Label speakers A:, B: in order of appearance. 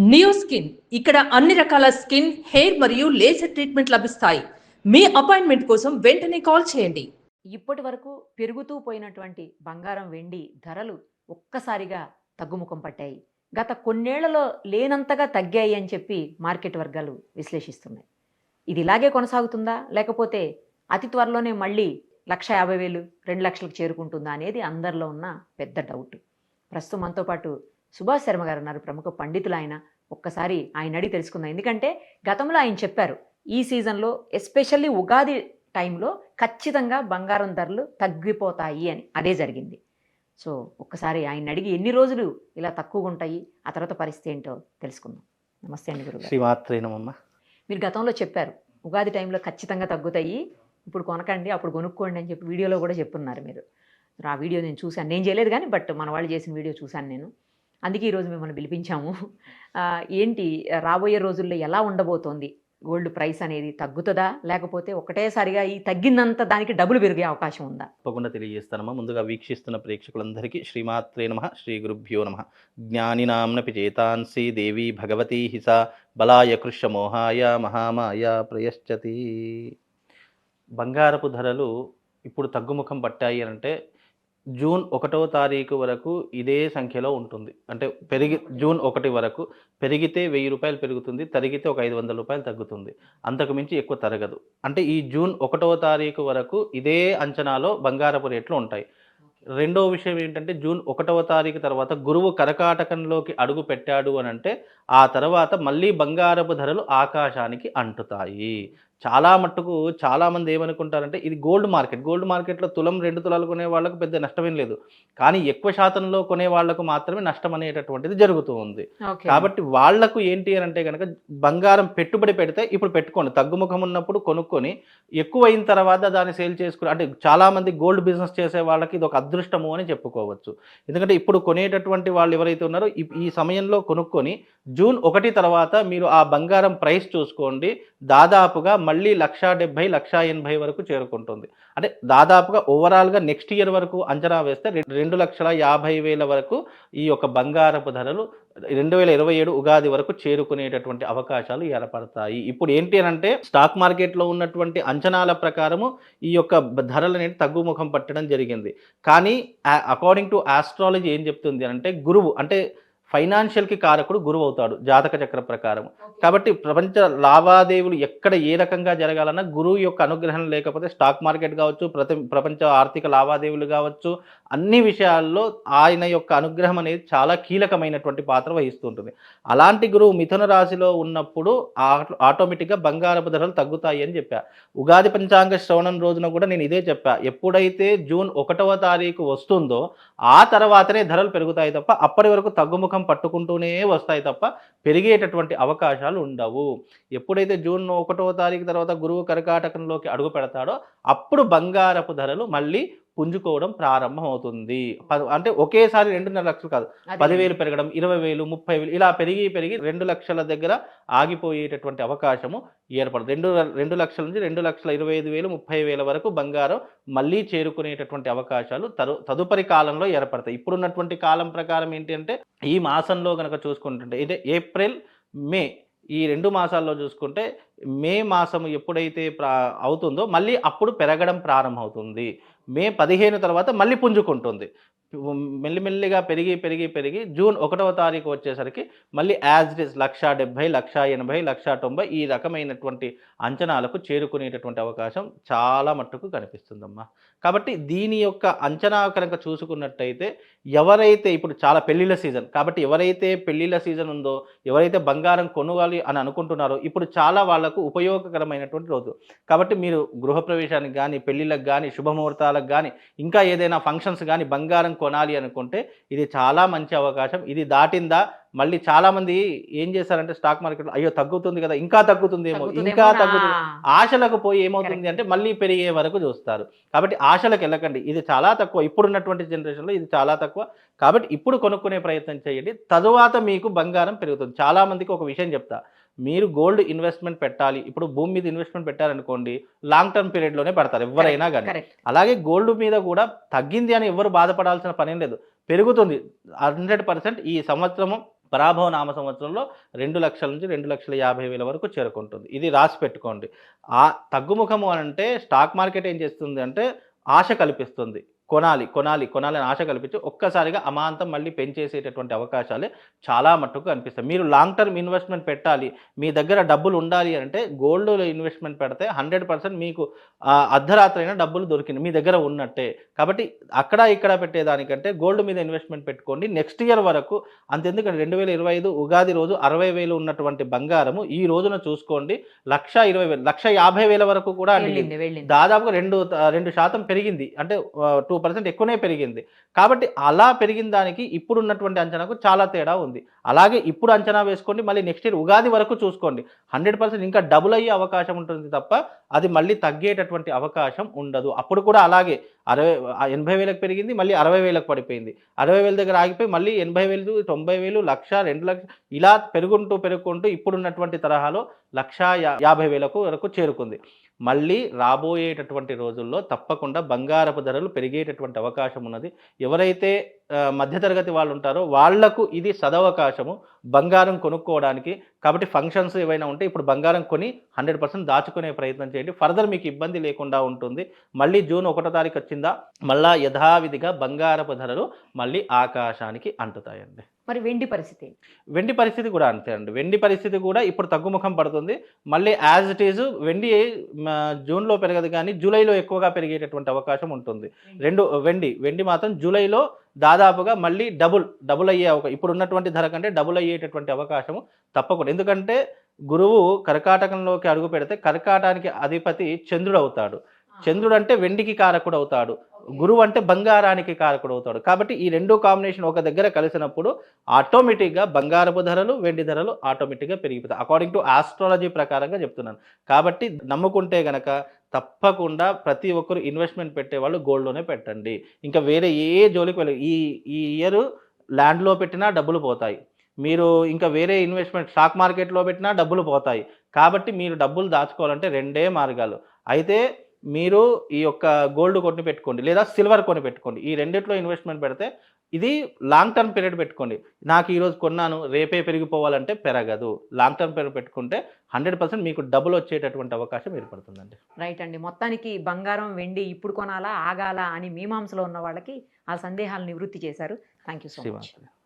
A: Neo skin ఇక్కడ అన్ని రకాల స్కిన్, హెయిర్ మరియు లేజర్ ట్రీట్మెంట్ లభిస్తాయి. మీ అపాయింట్మెంట్ కోసం వెంటనే కాల్ చేయండి.
B: ఇప్పటి వరకు పెరుగుతూ పోయినటువంటి బంగారం, వెండి ధరలు ఒక్కసారిగా తగ్గుముఖం పట్టాయి. గత కొన్నేళ్లలో లేనంతగా తగ్గాయి అని చెప్పి మార్కెట్ వర్గాలు విశ్లేషిస్తున్నాయి. ఇది ఇలాగే కొనసాగుతుందా? లేకపోతే అతి త్వరలోనే మళ్ళీ 1,50,000, 2,00,000కి చేరుకుంటుందా అనేది అందరిలో ఉన్న పెద్ద డౌట్. ప్రస్తుతం మనతో పాటు సుభాష్ శర్మ గారు ఉన్నారు. ప్రముఖ పండితులు ఆయన. ఒక్కసారి ఆయన అడిగి తెలుసుకుందాం. ఎందుకంటే గతంలో ఆయన చెప్పారు, ఈ సీజన్లో ఎస్పెషల్లీ ఉగాది టైంలో ఖచ్చితంగా బంగారం ధరలు తగ్గిపోతాయి అని. అదే జరిగింది. సో ఒక్కసారి ఆయన అడిగి ఎన్ని రోజులు ఇలా తక్కువగా ఉంటాయి, ఆ తర్వాత పరిస్థితి ఏంటో తెలుసుకుందాం. నమస్తే అండి గురుగారు.
C: శ్రీమాత్రే నమః.
B: మీరు గతంలో చెప్పారు ఉగాది టైంలో ఖచ్చితంగా తగ్గుతాయి, ఇప్పుడు కొనకండి, అప్పుడు కొనుక్కోండి అని చెప్పి వీడియోలో కూడా చెప్పున్నారు మీరు. ఆ వీడియో నేను చూశాను. నేను చేయలేదు కానీ బట్ మన వాళ్ళు చేసిన వీడియో చూశాను నేను. అందుకే ఈరోజు మిమ్మల్ని పిలిపించాము. ఏంటి రాబోయే రోజుల్లో ఎలా ఉండబోతోంది? గోల్డ్ ప్రైస్ అనేది తగ్గుతుందా, లేకపోతే ఒకటేసారిగా ఈ తగ్గినంత దానికి డబ్బులు పెరిగే అవకాశం ఉందా?
C: తప్పకుండా తెలియజేస్తానమ్మా. ముందుగా వీక్షిస్తున్న ప్రేక్షకులందరికీ శ్రీమాత్రే నమః, శ్రీ గురుభ్యో నమః. జ్ఞానినాంనపి చేతాంసి దేవి భగవతి హిసా బలాయ కృష్య మోహాయ మహామాయ ప్రయశ్చతి. బంగారపు ధరలు ఇప్పుడు తగ్గుముఖం పట్టాయి అంటే జూన్ 1వ తారీఖు వరకు ఇదే సంఖ్యలో ఉంటుంది. అంటే జూన్ 1 వరకు పెరిగితే 1000 రూపాయలు పెరుగుతుంది, తరిగితే ఒక 500 రూపాయలు తగ్గుతుంది. అంతకు మించి ఎక్కువ తరగదు. అంటే ఈ జూన్ 1వ తారీఖు వరకు ఇదే అంచనాలో బంగారపు రేట్లు ఉంటాయి. రెండో విషయం ఏంటంటే జూన్ 1వ తారీఖు తర్వాత గురువు కర్కాటకంలోకి అడుగు పెట్టాడు అని అంటే ఆ తర్వాత మళ్ళీ బంగారపు ధరలు ఆకాశానికి అంటుతాయి. చాలా మట్టుకు చాలామంది ఏమనుకుంటారంటే ఇది గోల్డ్ మార్కెట్. గోల్డ్ మార్కెట్లో తులం 2 తులాలు కొనే వాళ్ళకు పెద్ద నష్టమేం లేదు. కానీ ఎక్కువ శాతంలో కొనే వాళ్లకు మాత్రమే నష్టం అనేటటువంటిది జరుగుతూ ఉంది. కాబట్టి వాళ్లకు ఏంటి అని అంటే కనుక బంగారం పెట్టుబడి పెడితే ఇప్పుడు పెట్టుకోండి, తగ్గుముఖం ఉన్నప్పుడు కొనుక్కొని ఎక్కువ అయిన తర్వాత దాన్ని సేల్ చేసుకుని, అంటే చాలామంది గోల్డ్ బిజినెస్ చేసే వాళ్ళకి ఇది ఒక అదృష్టము అని చెప్పుకోవచ్చు. ఎందుకంటే ఇప్పుడు కొనేటటువంటి వాళ్ళు ఎవరైతే ఉన్నారో ఈ సమయంలో కొనుక్కొని జూన్ 1 తర్వాత మీరు ఆ బంగారం ప్రైస్ చూసుకోండి, దాదాపుగా మళ్ళీ 1,70,000, 1,80,000 వరకు చేరుకుంటుంది. అంటే దాదాపుగా ఓవరాల్గా నెక్స్ట్ ఇయర్ వరకు అంచనా వేస్తే 2,50,000 వరకు ఈ యొక్క బంగారపు ధరలు 2027 ఉగాది వరకు చేరుకునేటటువంటి అవకాశాలు ఏర్పడతాయి. ఇప్పుడు ఏంటి అని అంటే స్టాక్ మార్కెట్లో ఉన్నటువంటి అంచనాల ప్రకారము ఈ యొక్క ధరలు అనేది తగ్గుముఖం పట్టడం జరిగింది. కానీ అకార్డింగ్ టు ఆస్ట్రాలజీ ఏం చెప్తుంది అంటే గురువు అంటే ఫైనాన్షియల్కి కారకుడు గురువు అవుతాడు జాతక చక్ర ప్రకారం. కాబట్టి ప్రపంచ లావాదేవీలు ఎక్కడ ఏ రకంగా జరగాలన్నా గురువు యొక్క అనుగ్రహం లేకపోతే స్టాక్ మార్కెట్ కావచ్చు, ప్రపంచ ఆర్థిక లావాదేవీలు కావచ్చు, అన్ని విషయాల్లో ఆయన యొక్క అనుగ్రహం అనేది చాలా కీలకమైనటువంటి పాత్ర వహిస్తుంటుంది. అలాంటి గురువు మిథున రాశిలో ఉన్నప్పుడు ఆటోమేటిక్గా బంగారపు ధరలు తగ్గుతాయి అని చెప్పా. ఉగాది పంచాంగ శ్రవణం రోజున కూడా నేను ఇదే చెప్పా. ఎప్పుడైతే జూన్ 1వ తారీఖు వస్తుందో ఆ తర్వాతనే ధరలు పెరుగుతాయి తప్ప అప్పటి వరకు తగ్గుముఖం పట్టుకుంటూనే వస్తాయి తప్ప పెరిగేటటువంటి అవకాశాలు ఉండవు. ఎప్పుడైతే జూన్ 1వ తారీఖు తర్వాత గురువు కర్కాటకంలోకి అడుగు పెడతాడో అప్పుడు బంగారపు ధరలు మళ్ళీ పుంజుకోవడం ప్రారంభం అవుతుంది. అంటే ఒకేసారి 2.5 లక్షలు కాదు, 10,000 పెరగడం, 20,000, 30,000 ఇలా పెరిగి 2 లక్షల దగ్గర ఆగిపోయేటటువంటి అవకాశము ఏర్పడుతుంది. 2 లక్షల నుంచి 2,25,000, 30,000 వరకు బంగారం మళ్ళీ చేరుకునేటటువంటి అవకాశాలు తదుపరి కాలంలో ఏర్పడతాయి. ఇప్పుడున్నటువంటి కాలం ప్రకారం ఏంటి అంటే ఈ మాసంలో కనుక చూసుకుంటుంటే అంటే ఏప్రిల్, మే ఈ 2 మాసాల్లో చూసుకుంటే మే మాసం ఎప్పుడైతే అవుతుందో మళ్ళీ అప్పుడు పెరగడం ప్రారంభమవుతుంది. మే 15 తర్వాత మళ్ళీ పుంజుకుంటుంది. మెల్లిమెల్లిగా పెరిగి జూన్ 1వ తారీఖు వచ్చేసరికి మళ్ళీ యాజ్ ఇట్ ఈస్ 1,70,000, 1,80,000, 1,90,000 ఈ రకమైనటువంటి అంచనాలకు చేరుకునేటటువంటి అవకాశం చాలా మట్టుకు కనిపిస్తుందమ్మా. కాబట్టి దీని యొక్క అంచనా కనుక చూసుకున్నట్టయితే ఎవరైతే ఇప్పుడు చాలా పెళ్లిళ్ళ సీజన్ కాబట్టి ఎవరైతే పెళ్లిళ్ళ సీజన్ ఉందో, ఎవరైతే బంగారం కొనుగోలు అని అనుకుంటున్నారో ఇప్పుడు చాలా వాళ్లకు ఉపయోగకరమైనటువంటి రోజు. కాబట్టి మీరు గృహప్రవేశానికి కానీ, పెళ్లిళ్ళకు కానీ, శుభముహూర్తాలకు కానీ, ఇంకా ఏదైనా ఫంక్షన్స్ కానీ బంగారం కొనాలి అనుకుంటే ఇది చాలా మంచి అవకాశం. ఇది దాటిందా మళ్ళీ చాలామంది ఏం చేశారంటే స్టాక్ మార్కెట్లో అయ్యో తగ్గుతుంది కదా, ఇంకా తగ్గుతుందేమో, ఇంకా తగ్గుతుంది ఆశలకు పోయి ఏమవుతుంది అంటే మళ్ళీ పెరిగే వరకు చూస్తారు. కాబట్టి ఆశలకు వెళ్ళకండి, ఇది చాలా తక్కువ. ఇప్పుడున్నటువంటి జనరేషన్లో ఇది చాలా తక్కువ. కాబట్టి ఇప్పుడు కొనుక్కునే ప్రయత్నం చేయండి, తరువాత మీకు బంగారం పెరుగుతుంది. చాలామందికి ఒక విషయం చెప్తా, మీరు గోల్డ్ ఇన్వెస్ట్మెంట్ పెట్టాలి, ఇప్పుడు భూమి మీద ఇన్వెస్ట్మెంట్ పెట్టారనుకోండి లాంగ్ టర్మ్ పీరియడ్లోనే పెడతారు ఎవరైనా కానీ. అలాగే గోల్డ్ మీద కూడా తగ్గింది అని ఎవరు బాధపడాల్సిన పని లేదు, పెరుగుతుంది 100%. ఈ సంవత్సరము పరాభవ నామ సంవత్సరంలో 2,00,000 నుంచి 2,50,000 వరకు చేరుకుంటుంది. ఇది రాసి పెట్టుకోండి. ఆ తగ్గుముఖము అనంటే స్టాక్ మార్కెట్ ఏం చేస్తుంది అంటే ఆశ కల్పిస్తుంది. కొనాలి, కొనాలి, కొనాలి అని ఆశ కల్పించి ఒక్కసారిగా అమాంతం మళ్ళీ పెంచేసేటటువంటి అవకాశాలే చాలా మట్టుకు కనిపిస్తాయి. మీరు లాంగ్ టర్మ్ ఇన్వెస్ట్‌మెంట్ పెట్టాలి, మీ దగ్గర డబ్బులు ఉండాలి అంటే గోల్డ్‌లో ఇన్వెస్ట్‌మెంట్ పెడితే 100% మీకు అర్ధరాత్రి అయినా డబ్బులు దొరికింది మీ దగ్గర ఉన్నట్టే. కాబట్టి అక్కడ ఇక్కడ పెట్టేదానికంటే గోల్డ్ మీద ఇన్వెస్ట్‌మెంట్ పెట్టుకోండి. నెక్స్ట్ ఇయర్ వరకు అంతెందుకండి 2025 ఉగాది రోజు 60,000 ఉన్నటువంటి బంగారము ఈ రోజున చూసుకోండి 1,20,000 1,50,000 వరకు కూడా అండి
B: వెళ్ళింది.
C: దాదాపుగా 2% పెరిగింది. అంటే 2% ఎక్కువనే పెరిగింది. కాబట్టి అలా పెరిగిన దానికి ఇప్పుడున్నటువంటి అంచనాకు చాలా తేడా ఉంది. అలాగే ఇప్పుడు అంచనా వేసుకోండి. మళ్ళీ నెక్స్ట్ ఇయర్ ఉగాది వరకు చూసుకోండి. 100% ఇంకా డబుల్ అయ్యే అవకాశం ఉంటుంది తప్ప అది మళ్ళీ తగ్గేటటువంటి అవకాశం ఉండదు. అప్పుడు కూడా అలాగే 80,000కి పెరిగింది. మళ్ళీ 60,000కి పడిపోయింది. 60,000 దగ్గర ఆగిపోయి మళ్ళీ 80,000, 90,000, 1,00,000, 2,00,000 ఇలా పెరుగుకుంటూ ఇప్పుడున్నటువంటి తరహాలో 1,50,000 వరకు చేరుకుంది. మళ్ళీ రాబోయేటటువంటి రోజుల్లో తప్పకుండా బంగారపు ధరలు పెరిగేటటువంటి అవకాశం ఉన్నది. ఎవరైతే మధ్యతరగతి వాళ్ళు ఉంటారో వాళ్లకు ఇది సదవకాశము బంగారం కొనుక్కోవడానికి. కాబట్టి ఫంక్షన్స్ ఏవైనా ఉంటే ఇప్పుడు బంగారం కొని 100% దాచుకునే ప్రయత్నం చేయండి. ఫర్దర్ మీకు ఇబ్బంది లేకుండా ఉంటుంది. మళ్ళీ జూన్ 1వ తారీఖు వచ్చిందా మళ్ళా యథావిధిగా బంగారపు ధరలు మళ్ళీ ఆకాశానికి అంటుతాయండి.
B: మరి వెండి పరిస్థితి?
C: వెండి పరిస్థితి కూడా అంతే అండి. వెండి పరిస్థితి కూడా ఇప్పుడు తగ్గుముఖం పడుతుంది. మళ్ళీ యాజ్ ఇట్ ఈజ్ వెండి జూన్‌లో పెరగదు కానీ జూలైలో ఎక్కువగా పెరిగేటటువంటి అవకాశం ఉంటుంది. వెండి మాత్రం జూలైలో దాదాపుగా మళ్ళీ డబుల్ అయ్యే ఇప్పుడున్నటువంటి ధర కంటే డబుల్ అయ్యేటటువంటి అవకాశం తప్పకుండా. ఎందుకంటే గురువు కర్కాటకంలోకి అడుగు పెడితే కర్కాటానికి అధిపతి చంద్రుడు అవుతాడు. చంద్రుడు అంటే వెండికి కారకుడు అవుతాడు. గురువు అంటే బంగారానికి కారకుడు అవుతాడు. కాబట్టి ఈ రెండు కాంబినేషన్ ఒక దగ్గర కలిసినప్పుడు ఆటోమేటిక్గా బంగారపు ధరలు, వెండి ధరలు ఆటోమేటిక్గా పెరిగిపోతాయి. అకార్డింగ్ టు ఆస్ట్రాలజీ ప్రకారంగా చెప్తున్నాను. కాబట్టి నమ్ముకుంటే గనక తప్పకుండా ప్రతి ఒక్కరు ఇన్వెస్ట్మెంట్ పెట్టేవాళ్ళు గోల్డ్‌లోనే పెట్టండి. ఇంకా వేరే ఏ జోలికి వెళ్ళ ఈ ఇయర్ ల్యాండ్‌లో పెట్టినా డబ్బులు పోతాయి. మీరు ఇంకా వేరే ఇన్వెస్ట్మెంట్ స్టాక్ మార్కెట్‌లో పెట్టినా డబ్బులు పోతాయి. కాబట్టి మీరు డబ్బులు దాచుకోవాలంటే రెండే మార్గాలు. అయితే మీరు ఈ యొక్క గోల్డ్ కొని పెట్టుకోండి లేదా సిల్వర్ కొని పెట్టుకోండి. ఈ రెండిట్లో ఇన్వెస్ట్‌మెంట్ పెడితే ఇది లాంగ్ టర్మ్ పీరియడ్ పెట్టుకోండి. నాకు ఈరోజు కొన్నాను రేపే పెరిగిపోవాలంటే పెరగదు. లాంగ్ టర్మ్ పీరియడ్ పెట్టుకుంటే 100% మీకు డబుల్ వచ్చేటటువంటి అవకాశం ఏర్పడుతుందండి.
B: రైట్ అండి. మొత్తానికి బంగారం, వెండి ఇప్పుడు కొనాలా, ఆగాలా అని మీమాంసలో ఉన్న వాళ్ళకి ఆ సందేహాలు నివృత్తి చేశారు. Thank you so much.
C: Srimata